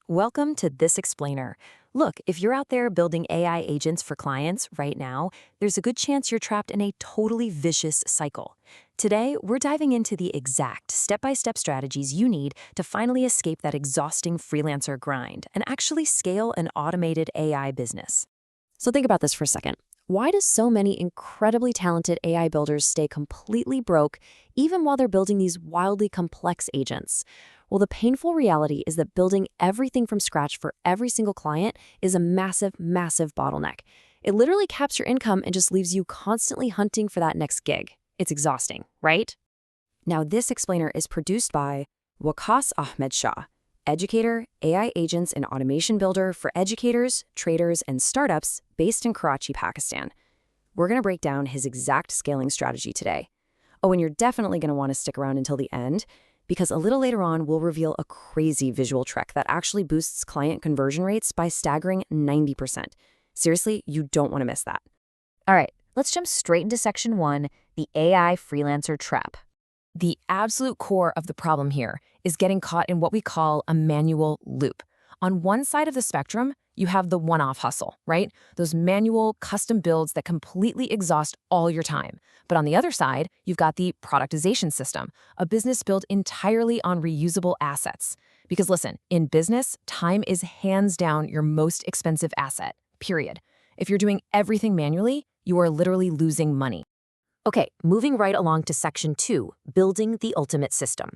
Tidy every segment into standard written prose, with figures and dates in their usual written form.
Welcome to This Explainer. Look, if you're out there building AI agents for clients right now, there's a good chance you're trapped in a totally vicious cycle. Today, we're diving into the exact step-by-step strategies you need to finally escape that exhausting freelancer grind and actually scale an automated AI business. So think about this for a second. Why do so many incredibly talented AI builders stay completely broke even while they're building these wildly complex agents? Well, the painful reality is that building everything from scratch for every single client is a massive, massive bottleneck. It literally caps your income and just leaves you constantly hunting for that next gig. It's exhausting, right? Now, this explainer is produced by Waqas Ahmed Shah, educator, AI agents and automation builder for educators, traders, and startups based in Karachi, Pakistan. We're going to break down his exact scaling strategy today. Oh, and you're definitely going to want to stick around until the end, because a little later on, we'll reveal a crazy visual trick that actually boosts client conversion rates by staggering 90%. Seriously, you don't want to miss that. All right, let's jump straight into Section 1, the AI freelancer trap. The absolute core of the problem here is getting caught in what we call a manual loop. On one side of the spectrum, you have the one-off hustle, right? Those manual custom builds that completely exhaust all your time. But on the other side, you've got the productization system, a business built entirely on reusable assets. Because listen, in business, time is hands down your most expensive asset, period. If you're doing everything manually, you are literally losing money. Okay, moving right along to Section 2, building the ultimate system.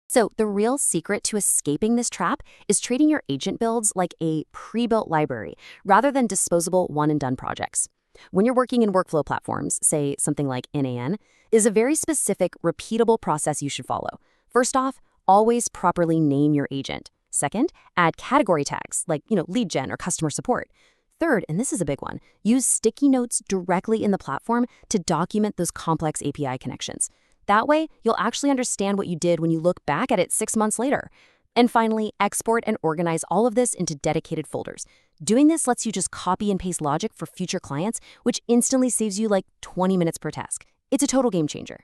So the real secret to escaping this trap is treating your agent builds like a pre-built library rather than disposable one-and-done projects. When you're working in workflow platforms, say something like NAN, is a very specific, repeatable process you should follow. First off, always properly name your agent. Second, add category tags like, lead gen or customer support. Third, and this is a big one, use sticky notes directly in the platform to document those complex API connections. That way, you'll actually understand what you did when you look back at it 6 months later. And finally, export and organize all of this into dedicated folders. Doing this lets you just copy and paste logic for future clients, which instantly saves you like 20 minutes per task. It's a total game changer.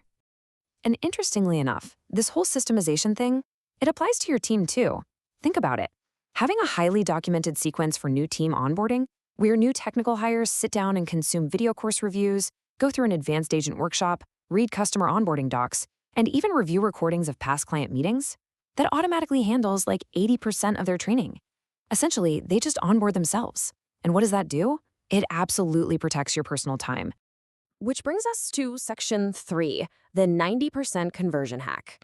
And interestingly enough, this whole systemization thing, it applies to your team too. Think about it. Having a highly documented sequence for new team onboarding, where new technical hires sit down and consume video course reviews, go through an advanced agent workshop, read customer onboarding docs, and even review recordings of past client meetings, that automatically handles like 80% of their training. Essentially, they just onboard themselves. And what does that do? It absolutely protects your personal time. Which brings us to Section 3, the 90% conversion hack.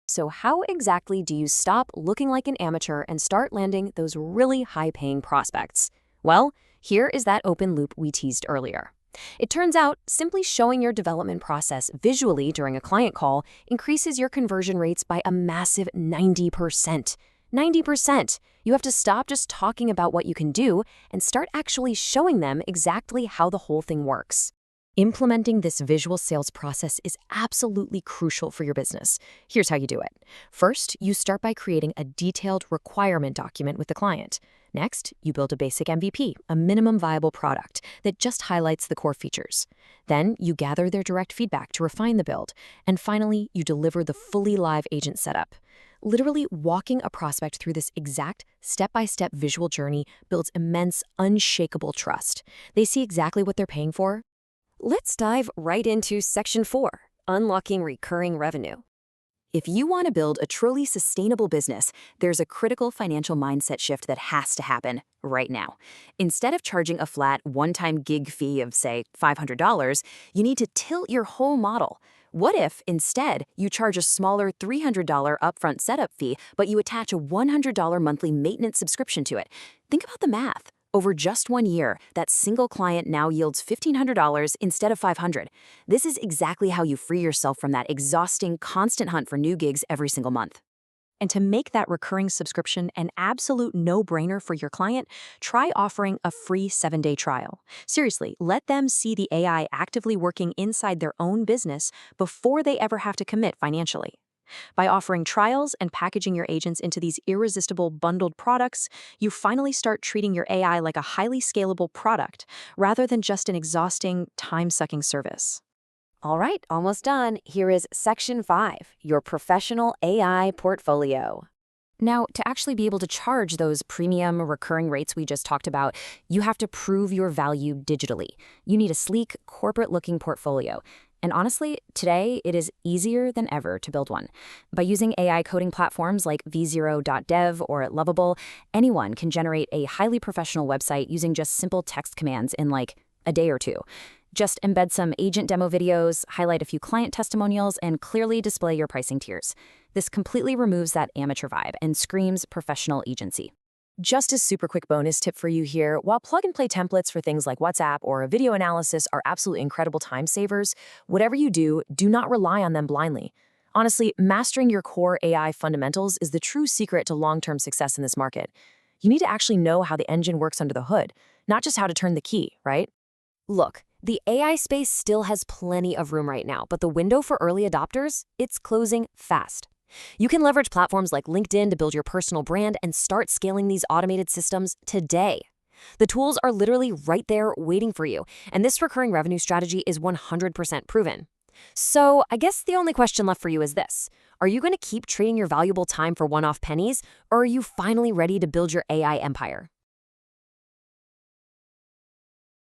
So how exactly do you stop looking like an amateur and start landing those really high-paying prospects? Well, here is that open loop we teased earlier. It turns out simply showing your development process visually during a client call increases your conversion rates by a massive 90%. 90%! You have to stop just talking about what you can do and start actually showing them exactly how the whole thing works. Implementing this visual sales process is absolutely crucial for your business. Here's how you do it. First, you start by creating a detailed requirement document with the client. Next, you build a basic MVP, a minimum viable product that just highlights the core features. Then, you gather their direct feedback to refine the build. And finally, you deliver the fully live agent setup. Literally walking a prospect through this exact step-by-step visual journey builds immense, unshakable trust. They see exactly what they're paying for. Let's dive right into Section 4, unlocking recurring revenue. If you want to build a truly sustainable business, there's a critical financial mindset shift that has to happen right now. Instead of charging a flat one-time gig fee of, say, $500, you need to tilt your whole model. What if, instead, you charge a smaller $300 upfront setup fee, but you attach a $100 monthly maintenance subscription to it? Think about the math. Over just 1 year, that single client now yields $1,500 instead of $500. This is exactly how you free yourself from that exhausting, constant hunt for new gigs every single month. And to make that recurring subscription an absolute no-brainer for your client, try offering a free 7-day trial. Seriously, let them see the AI actively working inside their own business before they ever have to commit financially. By offering trials and packaging your agents into these irresistible bundled products, you finally start treating your AI like a highly scalable product rather than just an exhausting, time-sucking service. All right, almost done. Here is Section 5, your professional AI portfolio. Now, to actually be able to charge those premium recurring rates we just talked about, you have to prove your value digitally. You need a sleek, corporate-looking portfolio. And honestly, today it is easier than ever to build one. By using AI coding platforms like v0.dev or Lovable, anyone can generate a highly professional website using just simple text commands in like a day or two. Just embed some agent demo videos, highlight a few client testimonials, and clearly display your pricing tiers. This completely removes that amateur vibe and screams professional agency. Just a super quick bonus tip for you here, while plug-and-play templates for things like WhatsApp or video analysis are absolutely incredible time savers, whatever you do, do not rely on them blindly. Honestly, mastering your core AI fundamentals is the true secret to long-term success in this market. You need to actually know how the engine works under the hood, not just how to turn the key, right? Look, the AI space still has plenty of room right now, but the window for early adopters, it's closing fast. You can leverage platforms like LinkedIn to build your personal brand and start scaling these automated systems today. The tools are literally right there waiting for you, and this recurring revenue strategy is 100% proven. So I guess the only question left for you is this. Are you going to keep trading your valuable time for one-off pennies, or are you finally ready to build your AI empire?